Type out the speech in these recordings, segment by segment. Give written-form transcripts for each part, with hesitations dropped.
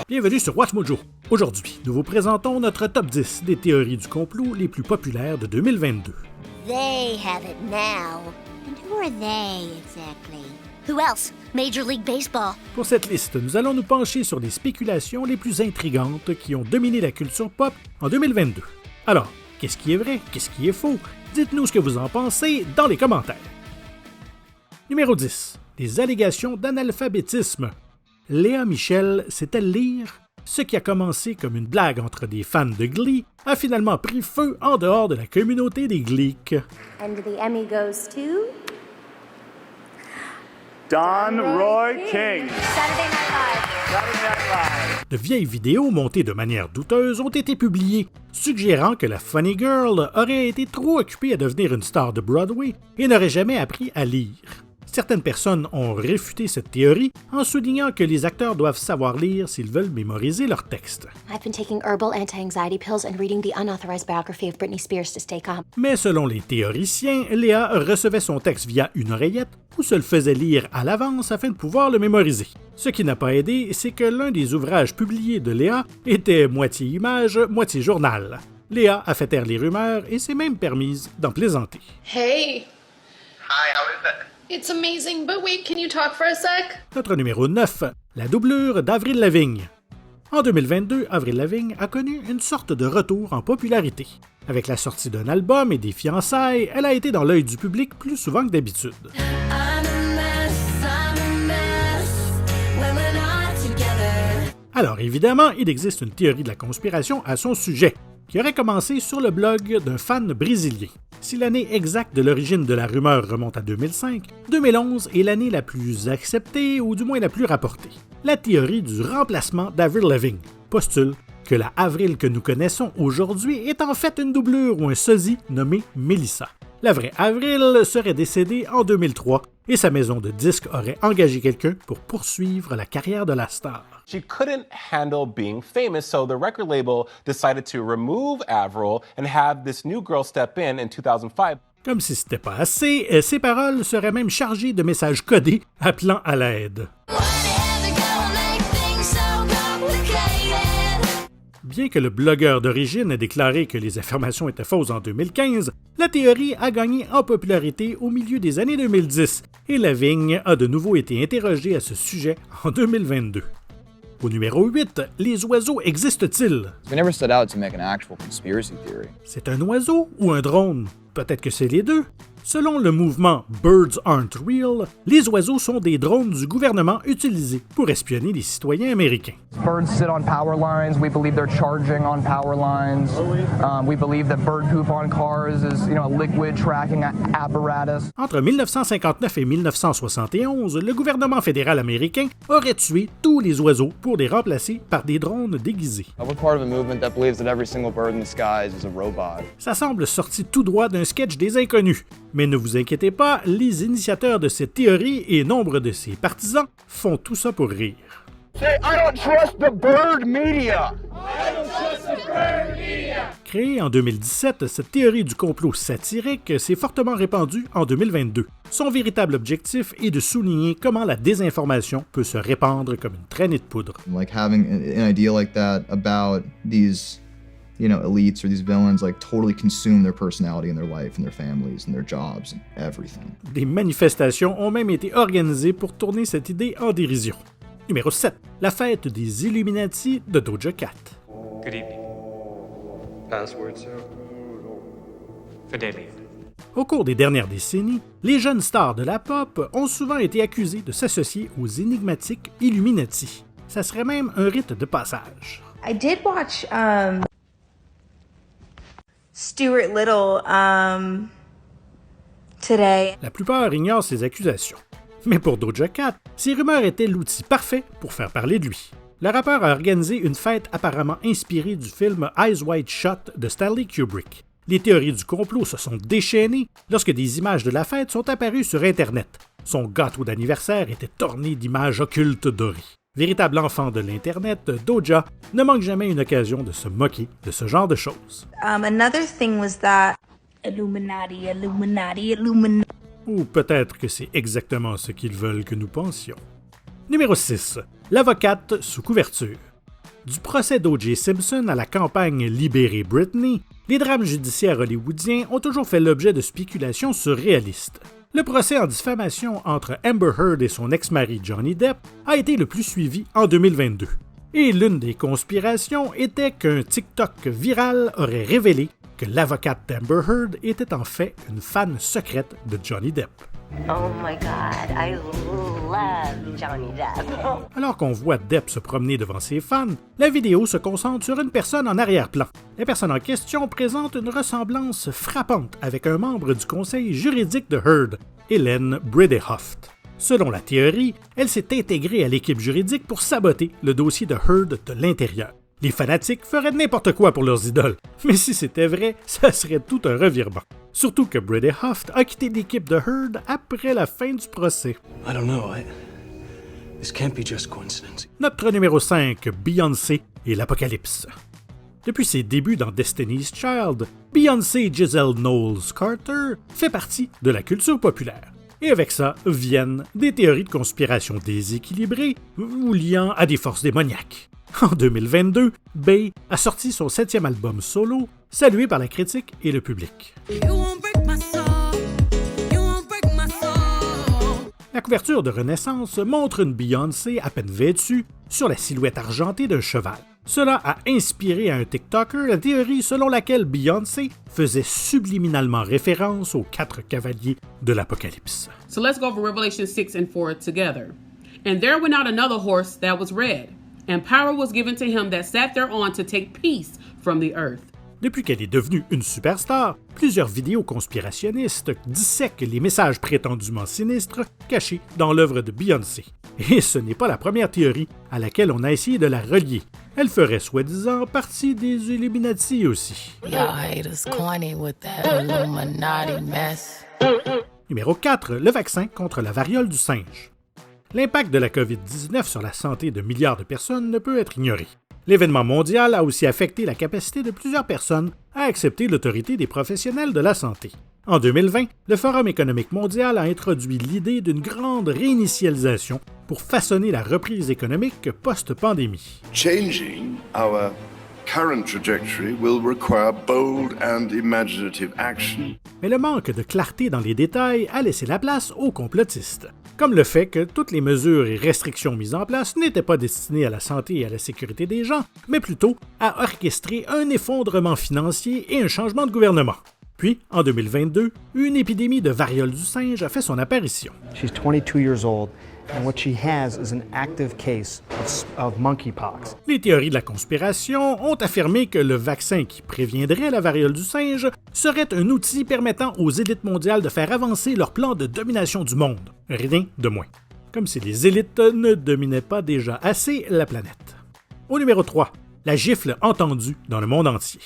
Bienvenue sur WatchMojo. Aujourd'hui, nous vous présentons notre top 10 des théories du complot les plus populaires de 2022. They have it now. And who are they, exactly? Who else? Major League Baseball. Pour cette liste, nous allons nous pencher sur les spéculations les plus intrigantes qui ont dominé la culture pop en 2022. Alors, qu'est-ce qui est vrai? Qu'est-ce qui est faux? Dites-nous ce que vous en pensez dans les commentaires. Numéro 10. Les allégations d'analphabétisme. Léa Michel sait-elle lire? Ce qui a commencé comme une blague entre des fans de Glee a finalement pris feu en dehors de la communauté des Gleeks. And the Emmy goes to... Don Roy King. Saturday Night Live. De vieilles vidéos montées de manière douteuse ont été publiées, suggérant que la Funny Girl aurait été trop occupée à devenir une star de Broadway et n'aurait jamais appris à lire. Certaines personnes ont réfuté cette théorie en soulignant que les acteurs doivent savoir lire s'ils veulent mémoriser leur texte. I've been taking herbal anti-anxiety pills and reading the unauthorized biography of Britney Spears to stay calm. Mais selon les théoriciens, Léa recevait son texte via une oreillette ou se le faisait lire à l'avance afin de pouvoir le mémoriser. Ce qui n'a pas aidé, c'est que l'un des ouvrages publiés de Léa était moitié image, moitié journal. Léa a fait taire les rumeurs et s'est même permise d'en plaisanter. Hey, Hi, how is it? it's amazing, but wait, can you talk for a sec? Notre numéro 9, la doublure d'Avril Lavigne. En 2022, Avril Lavigne a connu une sorte de retour en popularité. Avec la sortie d'un album et des fiançailles, elle a été dans l'œil du public plus souvent que d'habitude. Alors évidemment, il existe une théorie de la conspiration à son sujet, qui aurait commencé sur le blog d'un fan brésilien. Si l'année exacte de l'origine de la rumeur remonte à 2005, 2011 est l'année la plus acceptée ou du moins la plus rapportée. La théorie du remplacement d'Avril Lavigne postule que la Avril que nous connaissons aujourd'hui est en fait une doublure ou un sosie nommé Melissa. La vraie Avril serait décédée en 2003 et sa maison de disques aurait engagé quelqu'un pour poursuivre la carrière de la star. She couldn't handle being famous, so the record label decided to remove Avril and have this new girl step in 2005. Comme si c'était pas assez, ses paroles seraient même chargées de messages codés appelant à l'aide. Bien que le blogueur d'origine ait déclaré que les affirmations étaient fausses en 2015, la théorie a gagné en popularité au milieu des années 2010 et Lavigne a de nouveau été interrogée à ce sujet en 2022. Au numéro 8, les oiseaux existent-ils? We never set out to make an actual conspiracy theory. C'est un oiseau ou un drone? Peut-être que c'est les deux. Selon le mouvement Birds Aren't Real, les oiseaux sont des drones du gouvernement utilisés pour espionner les citoyens américains. Birds sit on power lines. We believe they're charging on power lines. We believe that bird poop on cars is, a liquid tracking apparatus. Entre 1959 et 1971, le gouvernement fédéral américain aurait tué tous les oiseaux pour les remplacer par des drones déguisés. We're part of a movement that believes that every single bird in the skies is a robot. Ça semble sorti tout droit d'un sketch des Inconnus. Mais ne vous inquiétez pas, les initiateurs de cette théorie et nombre de ses partisans font tout ça pour rire. Say, I don't trust the bird media. Créée en 2017, cette théorie du complot satirique s'est fortement répandue en 2022. Son véritable objectif est de souligner comment la désinformation peut se répandre comme une traînée de poudre. Like having an idea like that about these elites or these villains totally consume their personality and their life and their families and their jobs and everything. Des manifestations ont même été organisées pour tourner cette idée en dérision. Numéro 7. La fête des Illuminati de Doja Cat. Good evening. Password, sir. Fidelia. Au cours des dernières décennies, les jeunes stars de la pop ont souvent été accusés de s'associer aux énigmatiques Illuminati. Ça serait même un rite de passage. I did watch Stuart Little today. La plupart ignorent ces accusations. Mais pour Doja Cat, ces rumeurs étaient l'outil parfait pour faire parler de lui. Le rappeur a organisé une fête apparemment inspirée du film Eyes Wide Shut de Stanley Kubrick. Les théories du complot se sont déchaînées lorsque des images de la fête sont apparues sur Internet. Son gâteau d'anniversaire était orné d'images occultes dorées. Véritable enfant de l'Internet, Doja ne manque jamais une occasion de se moquer de ce genre de choses. Another thing was that Illuminati. Ou peut-être que c'est exactement ce qu'ils veulent que nous pensions. Numéro 6. L'avocate sous couverture. Du procès d'O.J. Simpson à la campagne Libérer Britney, les drames judiciaires hollywoodiens ont toujours fait l'objet de spéculations surréalistes. Le procès en diffamation entre Amber Heard et son ex-mari Johnny Depp a été le plus suivi en 2022. Et l'une des conspirations était qu'un TikTok viral aurait révélé que l'avocate d'Amber Heard était en fait une fan secrète de Johnny Depp. Oh my God, I love Johnny Depp. Alors qu'on voit Depp se promener devant ses fans, la vidéo se concentre sur une personne en arrière-plan. La personne en question présente une ressemblance frappante avec un membre du conseil juridique de Heard, Hélène Bredehoft. Selon la théorie, elle s'est intégrée à l'équipe juridique pour saboter le dossier de Heard de l'intérieur. Les fanatiques feraient n'importe quoi pour leurs idoles, mais si c'était vrai, ça serait tout un revirement. Surtout que Bredehoft a quitté l'équipe de Heard après la fin du procès. I don't know. This can't be just coincidence. Notre numéro 5, Beyoncé et l'Apocalypse. Depuis ses débuts dans Destiny's Child, Beyoncé Giselle Knowles-Carter fait partie de la culture populaire. Et avec ça viennent des théories de conspiration déséquilibrées ou liant à des forces démoniaques. En 2022, Bey a sorti son 7e album solo, salué par la critique et le public. La couverture de Renaissance montre une Beyoncé à peine vêtue sur la silhouette argentée d'un cheval. Cela a inspiré à un TikToker la théorie selon laquelle Beyoncé faisait subliminalement référence aux 4 cavaliers de l'Apocalypse. So let's go over Revelation 6 and 4 together. And there went out another horse that was red, and power was given to him that sat thereon to take peace from the earth. Depuis qu'elle est devenue une superstar, plusieurs vidéos conspirationnistes dissèquent les messages prétendument sinistres cachés dans l'œuvre de Beyoncé. Et ce n'est pas la première théorie à laquelle on a essayé de la relier. Elle ferait soi-disant partie des Illuminati aussi. Numéro 4. Le vaccin contre la variole du singe. L'impact de la COVID-19 sur la santé de milliards de personnes ne peut être ignoré. L'événement mondial a aussi affecté la capacité de plusieurs personnes à accepter l'autorité des professionnels de la santé. En 2020, le Forum économique mondial a introduit l'idée d'une grande réinitialisation pour façonner la reprise économique post-pandémie. Changing our current trajectory will require bold and imaginative action. Mais le manque de clarté dans les détails a laissé la place aux complotistes, comme le fait que toutes les mesures et restrictions mises en place n'étaient pas destinées à la santé et à la sécurité des gens, mais plutôt à orchestrer un effondrement financier et un changement de gouvernement. Puis, en 2022, une épidémie de variole du singe a fait son apparition. She's 22 years old, and what she has is an active case of monkeypox. Les théories de la conspiration ont affirmé que le vaccin qui préviendrait la variole du singe serait un outil permettant aux élites mondiales de faire avancer leur plan de domination du monde. Rien de moins. Comme si les élites ne dominaient pas déjà assez la planète. Au numéro 3, la gifle entendue dans le monde entier.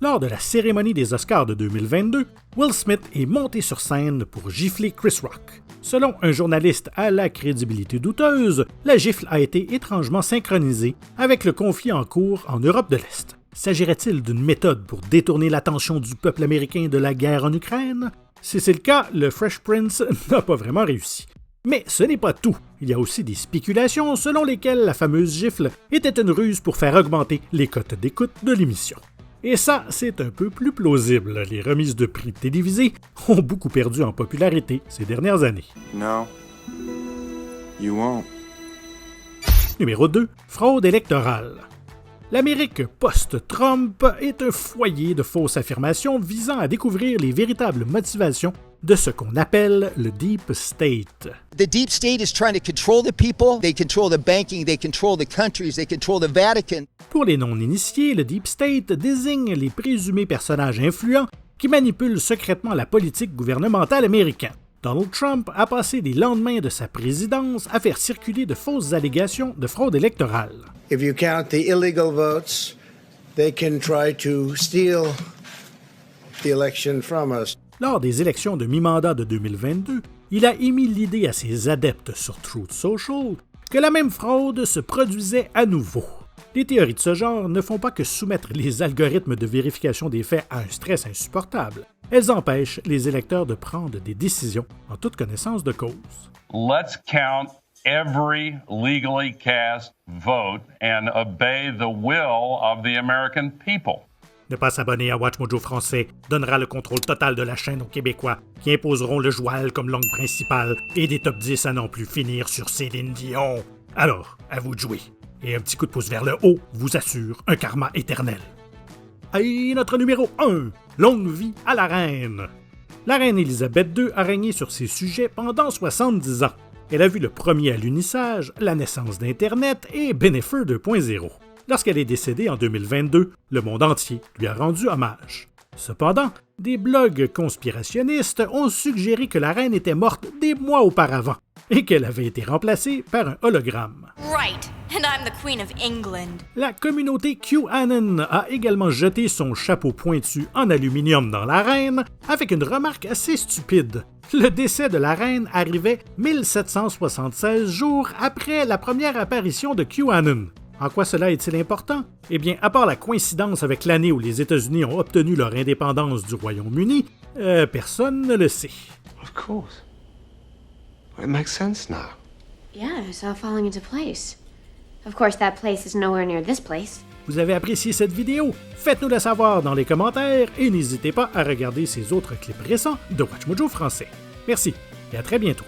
Lors de la cérémonie des Oscars de 2022, Will Smith est monté sur scène pour gifler Chris Rock. Selon un journaliste à la crédibilité douteuse, la gifle a été étrangement synchronisée avec le conflit en cours en Europe de l'Est. S'agirait-il d'une méthode pour détourner l'attention du peuple américain de la guerre en Ukraine? Si c'est le cas, le Fresh Prince n'a pas vraiment réussi. Mais ce n'est pas tout. Il y a aussi des spéculations selon lesquelles la fameuse gifle était une ruse pour faire augmenter les cotes d'écoute de l'émission. Et ça, c'est un peu plus plausible. Les remises de prix télévisées ont beaucoup perdu en popularité ces dernières années. No, you won't. Numéro 2. Fraude électorale. L'Amérique post-Trump est un foyer de fausses affirmations visant à découvrir les véritables motivations de ce qu'on appelle le Deep State. The Deep State is trying to control the people, they control the banking, they control the countries, they control the Vatican. Pour les non-initiés, le Deep State désigne les présumés personnages influents qui manipulent secrètement la politique gouvernementale américaine. Donald Trump a passé les lendemains de sa présidence à faire circuler de fausses allégations de fraude électorale. If you count the illegal votes, they can try to steal the election from us. Lors des élections de mi-mandat de 2022, il a émis l'idée à ses adeptes sur Truth Social que la même fraude se produisait à nouveau. Les théories de ce genre ne font pas que soumettre les algorithmes de vérification des faits à un stress insupportable. Elles empêchent les électeurs de prendre des décisions en toute connaissance de cause. Let's count every legally cast vote and obey the will of the American people. Ne pas s'abonner à WatchMojo français donnera le contrôle total de la chaîne aux Québécois qui imposeront le joual comme langue principale et des top 10 à n'en plus finir sur Céline Dion. Alors, à vous de jouer. Et un petit coup de pouce vers le haut vous assure un karma éternel. Et notre numéro 1, longue vie à la reine. La reine Élisabeth II a régné sur ces sujets pendant 70 ans. Elle a vu le premier alunissage, la naissance d'Internet et Bennifer 2.0. Lorsqu'elle est décédée en 2022, le monde entier lui a rendu hommage. Cependant, des blogs conspirationnistes ont suggéré que la reine était morte des mois auparavant et qu'elle avait été remplacée par un hologramme. Right, and I'm the Queen of England. La communauté QAnon a également jeté son chapeau pointu en aluminium dans la reine avec une remarque assez stupide. Le décès de la reine arrivait 1776 jours après la première apparition de QAnon. En quoi cela est-il important? Eh bien, à part la coïncidence avec l'année où les États-Unis ont obtenu leur indépendance du Royaume-Uni, personne ne le sait. Of course. It makes sense now. Yeah, it's all falling into place. Of course, that place is nowhere near this place. Vous avez apprécié cette vidéo? Faites-nous le savoir dans les commentaires et n'hésitez pas à regarder ces autres clips récents de WatchMojo français. Merci et à très bientôt.